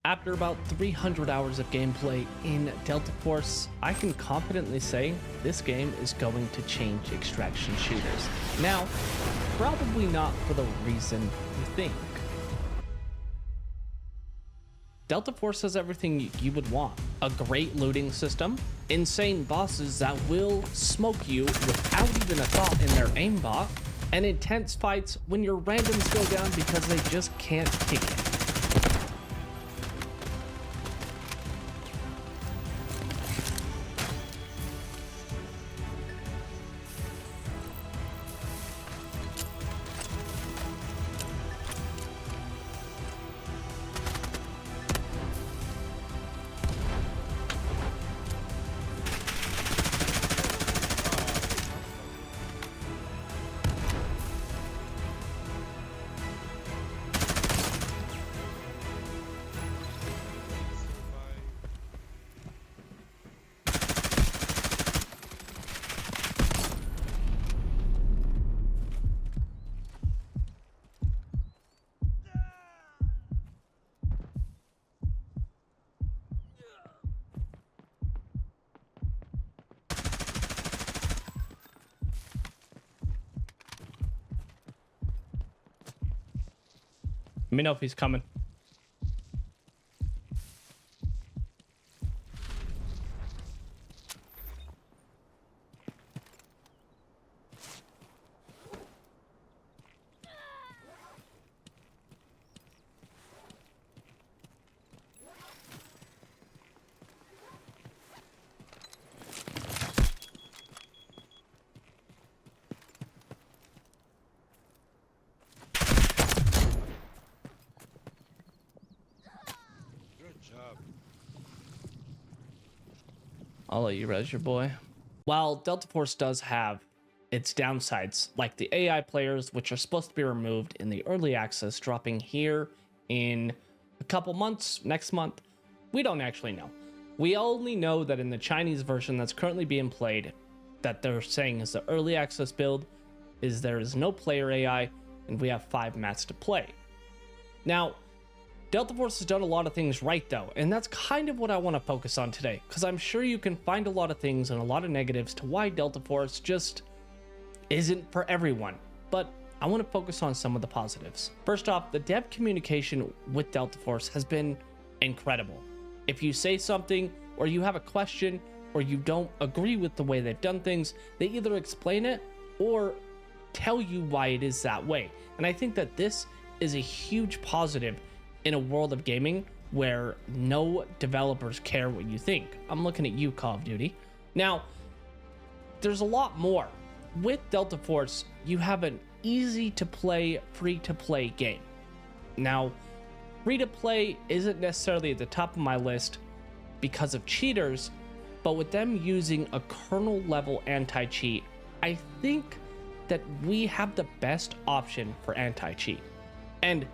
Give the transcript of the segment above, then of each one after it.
After about 300 hours of gameplay in Delta Force, I can confidently say this game is going to change extraction shooters. Now, probably not for the reason you think. Delta Force has everything you would want. A great looting system, insane bosses that will smoke you without even a thought in their aimbot, and intense fights when your randoms go down because they just can't kick it. Let me know if he's coming. I'll let you res your boy. While Delta Force does have its downsides, like the AI players, which are supposed to be removed in the early access, dropping here in a couple months, next month, we don't actually know. We only know that in the Chinese version that's currently being played, that they're saying is the early access build, is there is no player AI, and we have 5 mats to play. Now, Delta Force has done a lot of things right though, and that's kind of what I want to focus on today, because I'm sure you can find a lot of things and a lot of negatives to why Delta Force just isn't for everyone, but I want to focus on some of the positives. First off, the dev communication with Delta Force has been incredible. If you say something, or you have a question, or you don't agree with the way they've done things, they either explain it or tell you why it is that way. And I think that this is a huge positive in a world of gaming where no developers care what you think. I'm looking at you, Call of Duty. Now, there's a lot more. With Delta Force, you have an easy to play, free to play game. Now, free to play isn't necessarily at the top of my list because of cheaters, but with them using a kernel level anti-cheat, I think that we have the best option for anti-cheat. And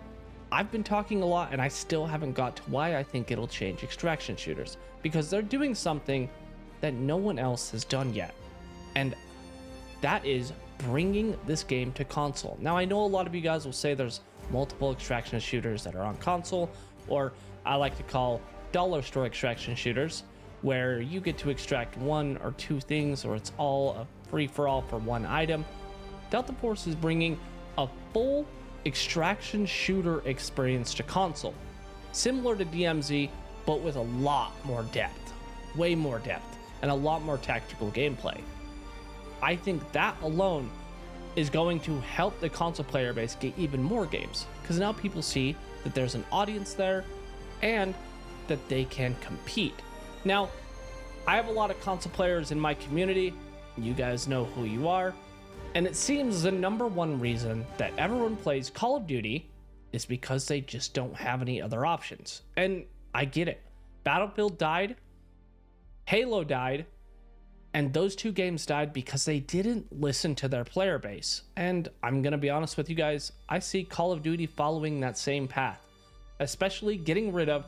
I've been talking a lot and I still haven't got to why I think it'll change extraction shooters, because they're doing something that no one else has done yet. And that is bringing this game to console. Now, I know a lot of you guys will say there's multiple extraction shooters that are on console, or I like to call dollar store extraction shooters, where you get to extract 1 or 2 things, or it's all a free-for-all for one item. Delta Force is bringing a full extraction shooter experience to console, similar to DMZ, but with a lot more depth, way more depth, and a lot more tactical gameplay. I think that alone is going to help the console player base get even more games, because now people see that there's an audience there and that they can compete. Now, I have a lot of console players in my community. You guys know who you are. And it seems the #1 reason that everyone plays Call of Duty is because they just don't have any other options. And I get it. Battlefield died, Halo died, and those 2 games died because they didn't listen to their player base. And I'm gonna be honest with you guys, I see Call of Duty following that same path, especially getting rid of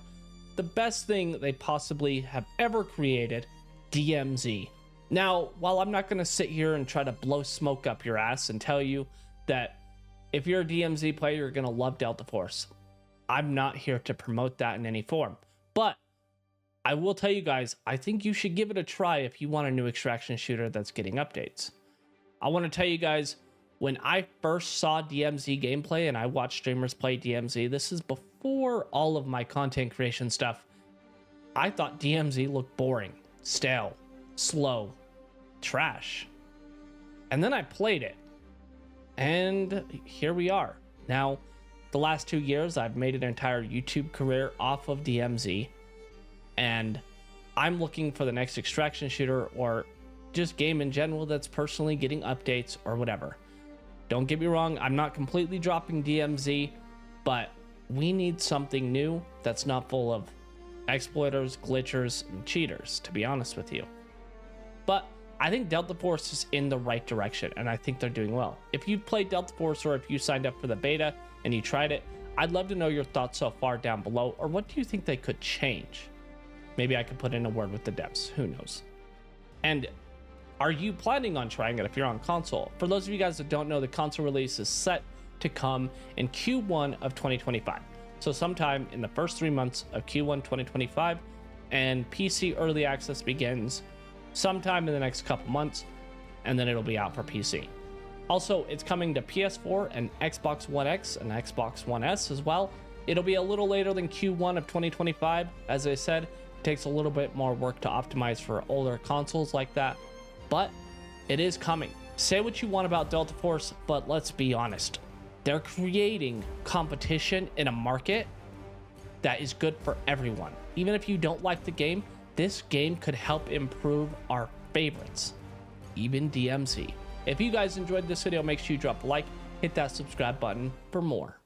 the best thing they possibly have ever created, DMZ. Now, while I'm not going to sit here and try to blow smoke up your ass and tell you that if you're a DMZ player, you're going to love Delta Force, I'm not here to promote that in any form. But I will tell you guys, I think you should give it a try if you want a new extraction shooter that's getting updates. I want to tell you guys, when I first saw DMZ gameplay and I watched streamers play DMZ, this is before all of my content creation stuff, I thought DMZ looked boring, stale, slow, trash. And then I played it, and here we are. Now, the last 2 years, I've made an entire YouTube career off of DMZ, and I'm looking for the next extraction shooter or just game in general that's personally getting updates or whatever. Don't get me wrong, I'm not completely dropping DMZ, but we need something new that's not full of exploiters, glitchers, and cheaters, to be honest with you. But I think Delta Force is in the right direction, and I think they're doing well. If you played Delta Force or if you signed up for the beta and you tried it, I'd love to know your thoughts so far down below, or what do you think they could change? Maybe I could put in a word with the devs, who knows? And are you planning on trying it if you're on console? For those of you guys that don't know, the console release is set to come in Q1 of 2025. So sometime in the first 3 months of Q1 2025, and PC early access begins sometime in the next couple months, and then it'll be out for PC. Also, it's coming to PS4 and Xbox One X and Xbox One S as well. It'll be a little later than Q1 of 2025. As I said, it takes a little bit more work to optimize for older consoles like that, but it is coming. Say what you want about Delta Force, but let's be honest. They're creating competition in a market that is good for everyone. Even if you don't like the game, this game could help improve our favorites, even DMZ. If you guys enjoyed this video, make sure you drop a like, hit that subscribe button for more.